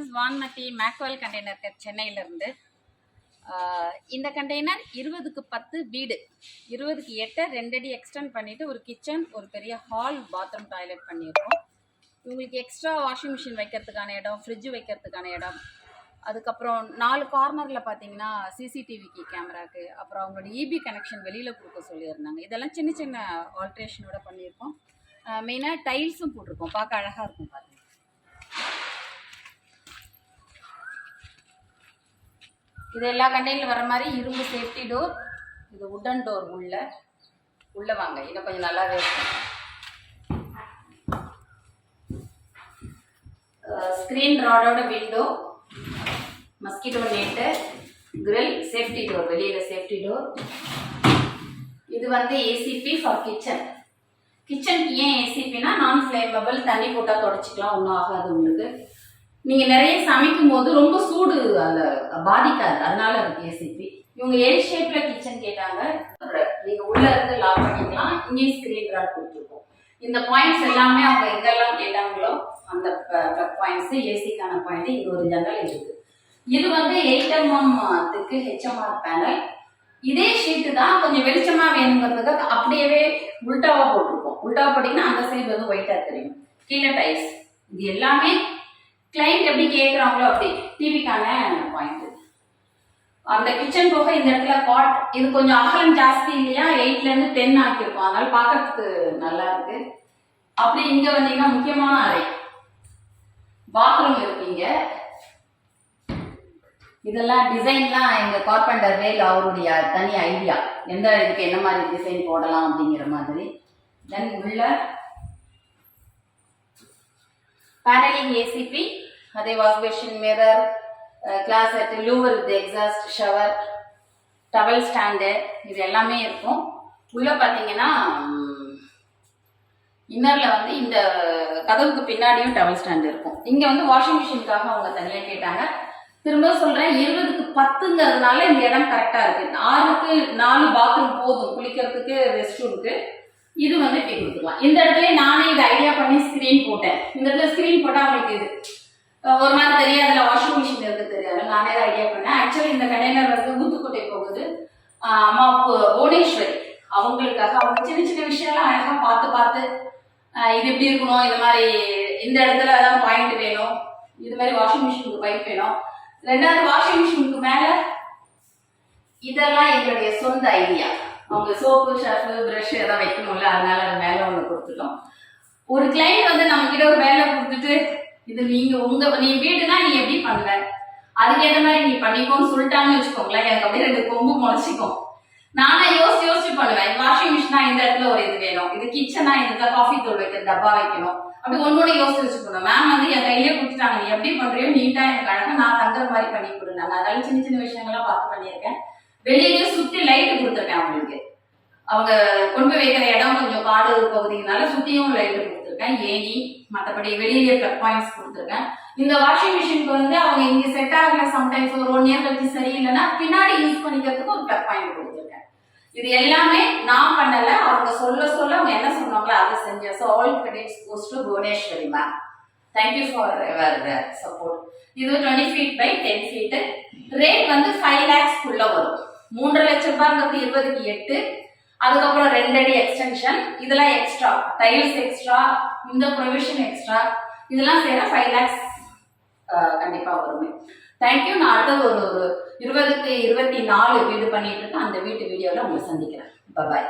Is Vanmathi மேக்வெல் container சென்னையிலேருந்து. இந்த container 20க்கு 10 வீடு, 20க்கு 8 2 அடி எக்ஸ்டெண்ட் பண்ணிவிட்டு ஒரு கிச்சன், ஒரு பெரிய ஹால், பாத்ரூம், டாய்லெட் பண்ணியிருக்கோம். இவங்களுக்கு எக்ஸ்ட்ரா வாஷிங் மிஷின் வைக்கிறதுக்கான இடம், ஃப்ரிட்ஜு வைக்கிறதுக்கான இடம், அதுக்கப்புறம் 4 கார்னரில் பார்த்தீங்கன்னா சிசிடிவிக்கு கேமராக்கு, அப்புறம் அவங்களோட இபி கனெக்ஷன் வெளியில் கொடுக்க சொல்லியிருந்தாங்க. இதெல்லாம் சின்ன சின்ன ஆல்ட்ரேஷனோட பண்ணியிருக்கோம். மெயினாக டைல்ஸும் போட்டிருக்கோம், பார்க்க அழகாக இருக்கும் பாருங்கள். இது எல்லா கண்டெய்னரில் வர மாதிரி இரும்பு சேஃப்டி டோர், இது உட்டன் டோர். உள்ள வாங்க, இன்னும் கொஞ்சம் நல்லாவே இருக்கும். ஸ்க்ரீன் ராடோட window, mosquito net, grill, safety door, வெளியில் சேஃப்டி டோர். இது வந்து ஏசிபி ஃபார் கிச்சன். கிச்சனுக்கு ஏன் ஏசிபினா நான் ஃப்ளேமபிள், தண்ணி போட்டால் தொடச்சிக்கலாம், ஒன்றும் ஆகாது உங்களுக்கு. நீங்கள் நிறைய சமைக்கும் போது ரொம்ப சூடு அந்த பாதிக்காது, அதனால அதுக்கு ஏசிபி. இவங்க எல் ஷேப்பில் கிச்சன் கேட்டாங்க. நீங்கள் உள்ளே இருந்து லாக் பண்ணிக்கலாம். இங்கேயும் ஸ்க்ரீன் ராட் கொடுத்துருக்கோம். இந்த பாயிண்ட்ஸ் எல்லாமே அவங்க எங்கெல்லாம் கேட்டாங்களோ அந்த ப்ளக் பாயிண்ட்ஸு, ஏசிக்கான பாயிண்ட். இங்கே ஒரு ஜன்னல் இருக்குது. இது வந்து 8mm ஹெச்எம்ஆர் பேனல். இதே ஷீட்டு தான், கொஞ்சம் வெளிச்சமாக வேணுங்கிறதுக்கு அப்படியே உல்டாவாக போட்டிருக்கோம். உல்டாவாக போட்டிங்கன்னா அந்த சைடு வந்து ஒயிட்டாக தெரியும். கீழே டைல்ஸ். இது எல்லாமே கிளைண்ட் எப்படி கேட்குறாங்களோ அப்படி. டிவிக்கான பாயிண்ட். அந்த கிச்சன் போக இந்த இடத்துல காட், இது கொஞ்சம் அகலம் ஜாஸ்தி இல்லையா, 8லேருந்து 10 ஆக்கியிருக்கோம், அதனால பார்க்கறதுக்கு நல்லா இருக்கு. அப்படி இங்கே வந்தீங்கன்னா முக்கியமான அறை, பாத்ரூம் இருக்குங்க. இதெல்லாம் டிசைன்லாம் எங்கள் கார்பெண்டர் வேல் அவருடைய தனி ஐடியா, எந்த இதுக்கு என்ன மாதிரி டிசைன் போடலாம் அப்படிங்கிற மாதிரி. தென் உள்ள பேனலிங் ஏசிபி, அதே wash basin, mirror, closet, Louvre with exhaust, shower, towel stand, இது எல்லாமே இருக்கும். உள்ளே பார்த்தீங்கன்னா இன்னரில் வந்து இந்த கதவுக்கு பின்னாடியும் டவல் ஸ்டாண்டு இருக்கும். இங்கே வந்து வாஷிங் மிஷினுக்காக அவங்க தனியாக கேட்டாங்க. திரும்ப சொல்கிறேன், 20க்கு 10ங்கிறதுனால இந்த இடம் கரெக்டாக இருக்குது. 6க்கு 4 பாத்ரூம் போதும், குளிக்கிறதுக்கு, ரெஸ்ட் ரூமுக்கு. இது வந்து இப்படி கொடுத்துக்கலாம். இந்த இடத்துல நானே இது ஐடியா பண்ணி ஸ்க்ரீன் போட்டேன். இந்த இடத்துல ஸ்க்ரீன் போட்டால் அவங்களுக்கு இது ஒரு மாதிரி தெரியாதுல, வாஷிங் மிஷின் இருக்கு தெரியாது, நானே தான் ஐடியா பண்ணேன். ஆக்சுவலி இந்த கண்டெய்னர் வந்து ஊத்துக்கோட்டை போகுது. அம்மா புவனேஸ்வரி அவங்களுக்காக அவங்க சின்ன சின்ன விஷயம்லாம் அழகாக பார்த்து இது எப்படி இருக்கணும், இந்த மாதிரி இந்த இடத்துல தான் பாயிண்ட் வேணும், இது மாதிரி வாஷிங் மிஷினுக்கு பைப் வேணும். 2வது வாஷிங் மிஷினுக்கு மேலே இதெல்லாம் எங்களுடைய சொந்த ஐடியா. அவங்க சோப்பு, ஷர்ஃபு, ப்ரஷ் எதாவது வைக்கணும்ல, அதனால அது மேலே ஒன்று கொடுத்துட்டோம். ஒரு கிளைண்ட் வந்து நம்ம கிட்ட ஒரு வேலை கொடுத்துட்டு, இது நீ வீடுனா நீ எப்படி பண்ணுவ, அதுக்கேற்ற மாதிரி நீ பண்ணிக்கோன்னு சொல்லிட்டாங்கன்னு வச்சுக்கோங்களேன், எனக்கு அப்படியே 2 கொம்பு முளைச்சிக்கும். நானே யோசிச்சு பண்ணுவேன். வாஷிங் மிஷினா இந்த இடத்துல ஒரு இது வேணும், இது கிச்சனா இந்த காஃபி தூள் வைக்கிற டப்பா வைக்கணும், அப்படி ஒன்னொன்னு யோசிச்சு வச்சுக்கணும். மேம் வந்து என் கையிலே கொடுத்துட்டாங்க, நீ எப்படி பண்றியோ நீட்டா எனக்கு அழகா நான் தங்குற மாதிரி பண்ணி கொடுங்க. நான் அதனால சின்ன சின்ன விஷயங்கள்லாம் பார்த்து பண்ணியிருக்கேன். வெளியிலேயே சுற்றி லைட்டு கொடுத்துருக்கேன் அவங்களுக்கு. அவங்க கொண்டு போய் வைக்கிற இடம் கொஞ்சம் காடு பகுதினால சுற்றியும் லைட்டு கொடுத்துருக்கேன், ஏணி, மற்றபடி வெளியிலேயே ப்ளக் பாயிண்ட்ஸ் கொடுத்துருக்கேன். இந்த வாஷிங் மிஷினுக்கு வந்து அவங்க இங்கே செட் ஆகல, சம்டைம்ஸ் ஒரு 1 இயர் கழிச்சு சரியில்லைன்னா பின்னாடி யூஸ் பண்ணிக்கிறதுக்கு ஒரு ப்ளக் பாயிண்ட் கொடுத்துருக்கேன். இது எல்லாமே நான் பண்ணல, அவங்க சொல்ல அவங்க என்ன சொன்னாங்களோ அதை செஞ்சேன். So all credits goes to Bhuvaneswari ma'am. Thank you for your support. இது 20 feet by 10 feet. ரேட் வந்து 5 lakhs வரும். 3.5 லட்சம் ரூபாய்ங்கிறது 20க்கு 8. அதுக்கப்புறம் 2 அடி எக்ஸ்டென்ஷன், இதெல்லாம் எக்ஸ்ட்ரா, டைல்ஸ் எக்ஸ்ட்ரா, இந்த ப்ரொவிஷன் எக்ஸ்ட்ரா, இதெல்லாம் சேர 5 lakhs கண்டிப்பாக வருமே. தேங்க்யூ. நான் அடுத்தது ஒரு 20க்கு 24 வீடு பண்ணிட்டு இருக்கேன். அந்த வீட்டு வீடியோவில் உங்களை சந்திக்கிறேன். பாய்.